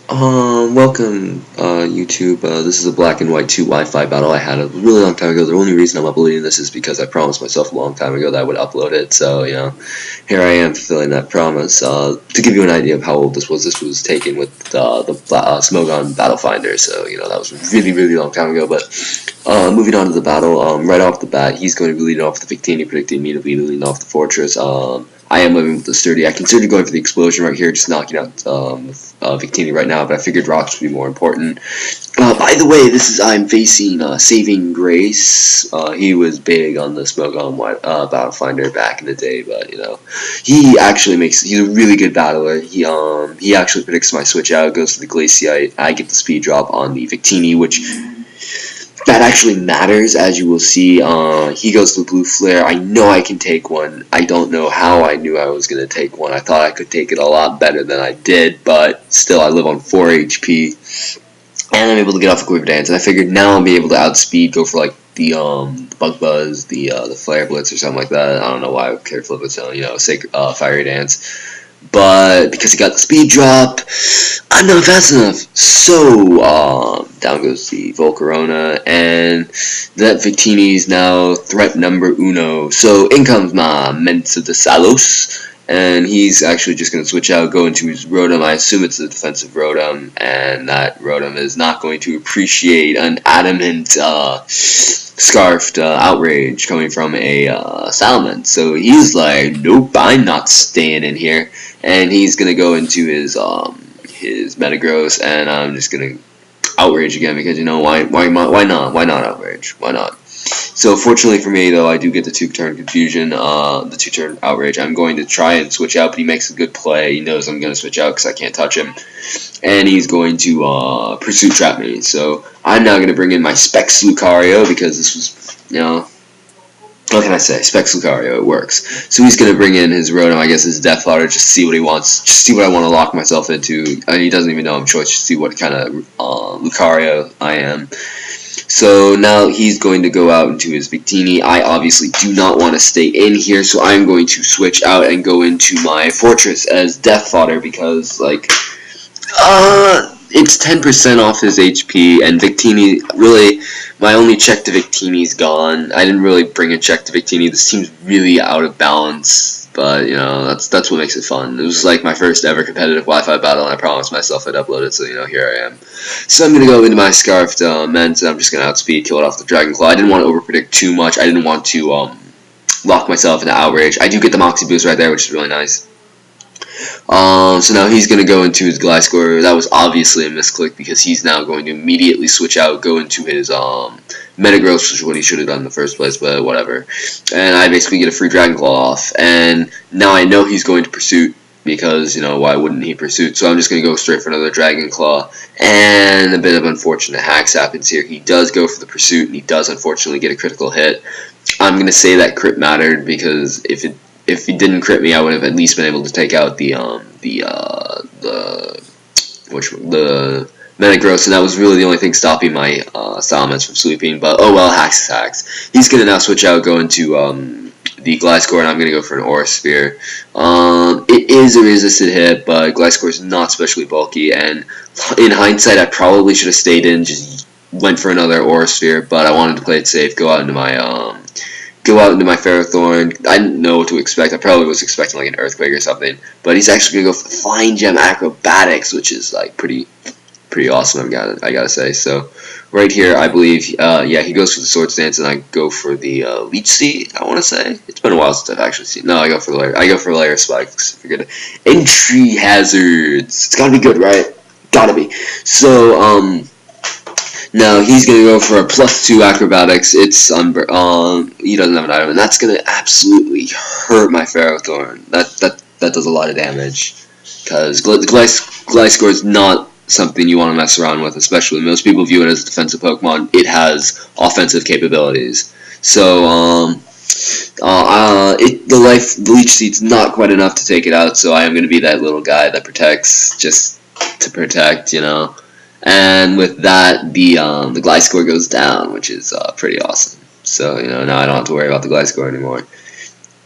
Welcome, YouTube. This is a black and white 2 Wi-Fi battle I had a really long time ago. The only reason I'm uploading this is because I promised myself a long time ago that I would upload it, so, here I am fulfilling that promise. To give you an idea of how old this was taken with the Smogon Battle Finder, so, that was a really, really long time ago, but, moving on to the battle, right off the bat, he's going to be leading off the Victini, predicting me to be leading off the Fortress. I am living with the Sturdy. I considered going for the Explosion right here, just knocking out Victini right now, but I figured Rocks would be more important. By the way, I'm facing SavinGrace. He was big on the Smogon Battle Finder back in the day, but he's a really good battler. He actually predicts my switch out, goes for the Glaciite. I get the speed drop on the Victini, which that actually matters, as you will see. He goes to the Blue Flare. I know I can take one. I don't know how I knew I was going to take one. I thought I could take it a lot better than I did, but still, I live on 4 HP. And I'm able to get off the Quiver Dance, and I figured now I'll be able to outspeed, go for like the Bug Buzz, the Flare Blitz or something like that. I don't know why I would care to flip its own, Fiery Dance. But because he got the speed drop, I'm not fast enough. So down goes the Volcarona, and that Victini's now threat number uno. So in comes my Mensa de Salos, and he's actually just going to switch out, go into his Rotom. I assume it's a defensive Rotom, and that Rotom is not going to appreciate an adamant scarfed outrage coming from a Salmon. So he's like, nope, I'm not staying in here. And he's going to go into his Metagross, and I'm just going to outrage again because, why not? Why not outrage? Why not? So fortunately for me, though, I do get the 2-turn confusion, the 2-turn outrage. I'm going to try and switch out, but he makes a good play. He knows I'm going to switch out because I can't touch him. And he's going to Pursuit Trap me. So I'm now going to bring in my Specs Lucario because this was, what can I say? Specs Lucario, it works. So he's going to bring in his Rotom, I guess his Death Fodder, just see what he wants, just see what I want to lock myself into. And he doesn't even know I'm choice, just see what kind of Lucario I am. So now he's going to go out into his Victini. I obviously do not want to stay in here, so I'm going to switch out and go into my Fortress as Death Fodder because, it's 10% off his HP, and Victini, really, my only check to Victini's gone. I didn't really bring a check to Victini. This team's really out of balance, but, that's what makes it fun. It was like my first ever competitive Wi-Fi battle, and I promised myself I'd upload it, so, here I am. So I'm going to go into my Scarfed Ment, and I'm just going to outspeed, kill it off the Dragon Claw. I didn't want to overpredict too much. I didn't want to lock myself into Outrage. I do get the Moxie Boost right there, which is really nice. So now he's going to go into his Gliscor. That was obviously a misclick because he's now going to immediately switch out, go into his Metagross, which is what he should have done in the first place, but whatever. And I basically get a free Dragon Claw off. And now I know he's going to Pursuit because, why wouldn't he Pursuit? So I'm just going to go straight for another Dragon Claw. And a bit of unfortunate hacks happens here. He does go for the Pursuit, and he does unfortunately get a critical hit. I'm going to say that crit mattered because if he didn't crit me, I would have at least been able to take out the Metagross, and that was really the only thing stopping my Salamence from sweeping. But oh well, hacks is hacks. He's gonna now switch out, go into the Gliscor, and I'm gonna go for an Aura Sphere. It is a resisted hit, but Gliscor is not especially bulky, and in hindsight, I probably should have stayed in, just went for another Aura Sphere, but I wanted to play it safe, go out into my Ferrothorn. I didn't know what to expect. I probably was expecting like an Earthquake or something. But he's actually going to go for the Flying Gem Acrobatics, which is like pretty awesome, I gotta say. So right here, I believe, he goes for the Swords Dance, and I go for the Leech Seed, I want to say. It's been a while since I've actually seen. No, I go for Layer Spikes. Forget it. Entry Hazards. It's gotta be good, right? Gotta be. So, now he's gonna go for a +2 acrobatics. It's he doesn't have an item, and that's gonna absolutely hurt my Ferrothorn. That does a lot of damage because Gliscor is not something you want to mess around with. Especially most people view it as a defensive Pokemon. It has offensive capabilities. So the Leech Seed's not quite enough to take it out. So I am gonna be that little guy that protects just to protect, And with that, the Gliscor goes down, which is pretty awesome. So, now I don't have to worry about the Gliscor anymore.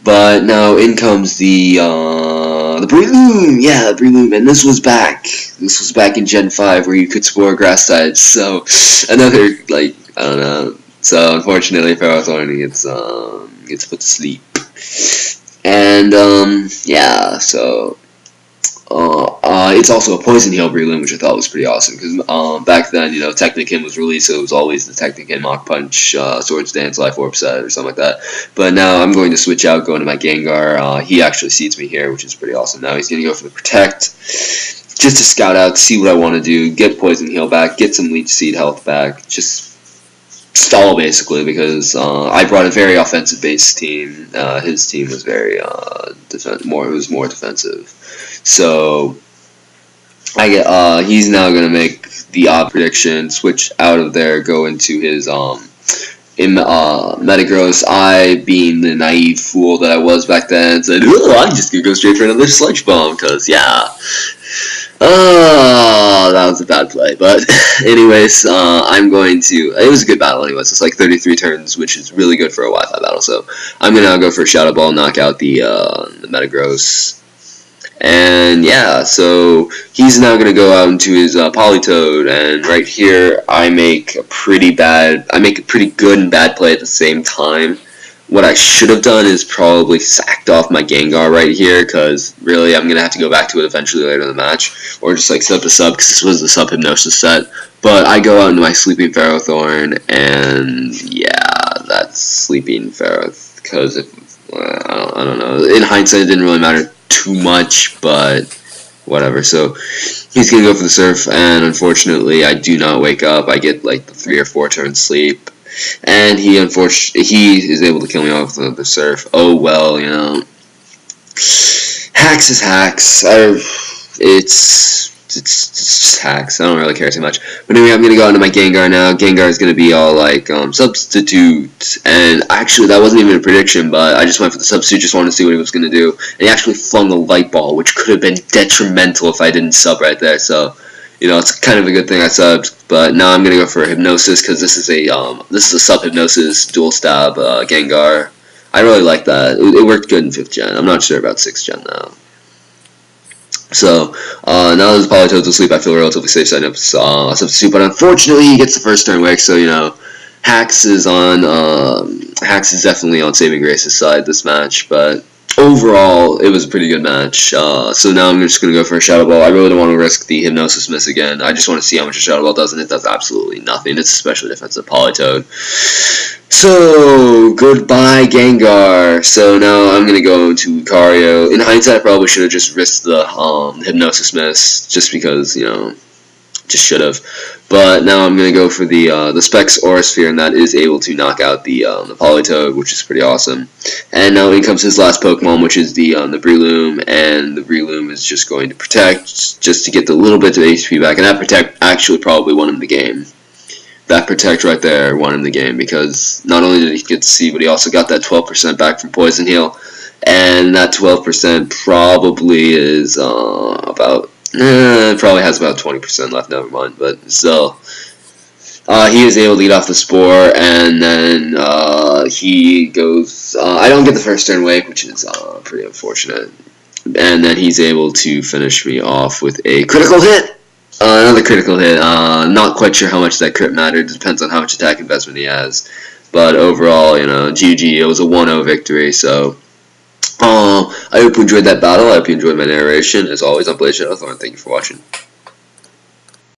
But now in comes the Breloom, yeah, the Breloom, and this was back. This was back in Gen 5 where you could spore grass types. So another like I don't know. So unfortunately, Ferrothorn gets put to sleep, and yeah, so. It's also a Poison Heal Breloom, which I thought was pretty awesome because back then, Technikin was released, so it was always the Technikin, Mach Punch, Swords Dance, Life Orb set, or something like that. But now I'm going to switch out, go into my Gengar. He actually seeds me here, which is pretty awesome. Now he's going to go for the Protect, just to scout out, see what I want to do, get Poison Heal back, get some Leech Seed health back, just stall basically because I brought a very offensive based team. His team was very more defensive. So he's now gonna make the odd prediction, switch out of there, go into his Metagross. I, being the naive fool that I was back then, said, "Oh, I'm just gonna go straight for another Sludge Bomb," because yeah. Oh, that was a bad play. But anyways, I'm going to... It was a good battle anyways. It's like 33 turns, which is really good for a Wi-Fi battle. So I'm going to now go for a Shadow Ball, knock out the Metagross. And yeah, so he's now going to go out into his Politoed. And right here, I make a pretty good and bad play at the same time. What I should have done is probably sacked off my Gengar right here, because really I'm going to have to go back to it eventually later in the match, or just like set up a sub, because this was the sub Hypnosis set. But I go out into my Sleeping Ferrothorn, and yeah, that's Sleeping Ferrothorn, because I don't know. In hindsight, it didn't really matter too much, but whatever. So he's going to go for the Surf, and unfortunately I do not wake up. I get like the 3 or 4 turn sleep. And he is able to kill me off with the Surf. Oh well, Hacks is hacks. It's just hacks. I don't really care too much. But anyway, I'm gonna go into my Gengar now. Gengar is gonna be all like substitute, and actually that wasn't even a prediction, but I just went for the substitute. Just wanted to see what he was gonna do, and he actually flung the Light Ball, which could have been detrimental if I didn't sub right there. So. It's kind of a good thing I subbed, but now I'm gonna go for Hypnosis because this is a sub Hypnosis dual stab Gengar. I really like that. It worked good in 5th gen. I'm not sure about 6th gen though. So now that his Politoed's asleep, I feel relatively safe setting up substitute. But unfortunately, he gets the first turn wake. So Hacks is definitely on SavinGrace's side this match, but. Overall, it was a pretty good match. So now I'm just going to go for a Shadow Ball. I really don't want to risk the Hypnosis miss again. I just want to see how much a Shadow Ball does, and it does absolutely nothing. It's especially defensive Politoed. So, goodbye, Gengar. So now I'm going to go to Lucario. In hindsight, I probably should have just risked the Hypnosis miss, just because, just should have. But now I'm going to go for the Specs Aura Sphere, and that is able to knock out the Politoed, which is pretty awesome. And now in comes his last Pokemon, which is the Breloom, and the Breloom is just going to Protect, just to get the little bit of HP back, and that Protect actually probably won him the game. That Protect right there won him the game, because not only did he get to see, but he also got that 12% back from Poison Heal, and that 12% probably is about... it probably has about 20% left, never mind, but still. He is able to get off the Spore, and then he goes... I don't get the first turn wake, which is pretty unfortunate. And then he's able to finish me off with a critical hit! Another critical hit. Not quite sure how much that crit mattered. Depends on how much attack investment he has. But overall, GG. It was a 1-0 victory, so... I hope you enjoyed that battle. I hope you enjoyed my narration. As always, I'm Blazeshadowthorn. Thank you for watching.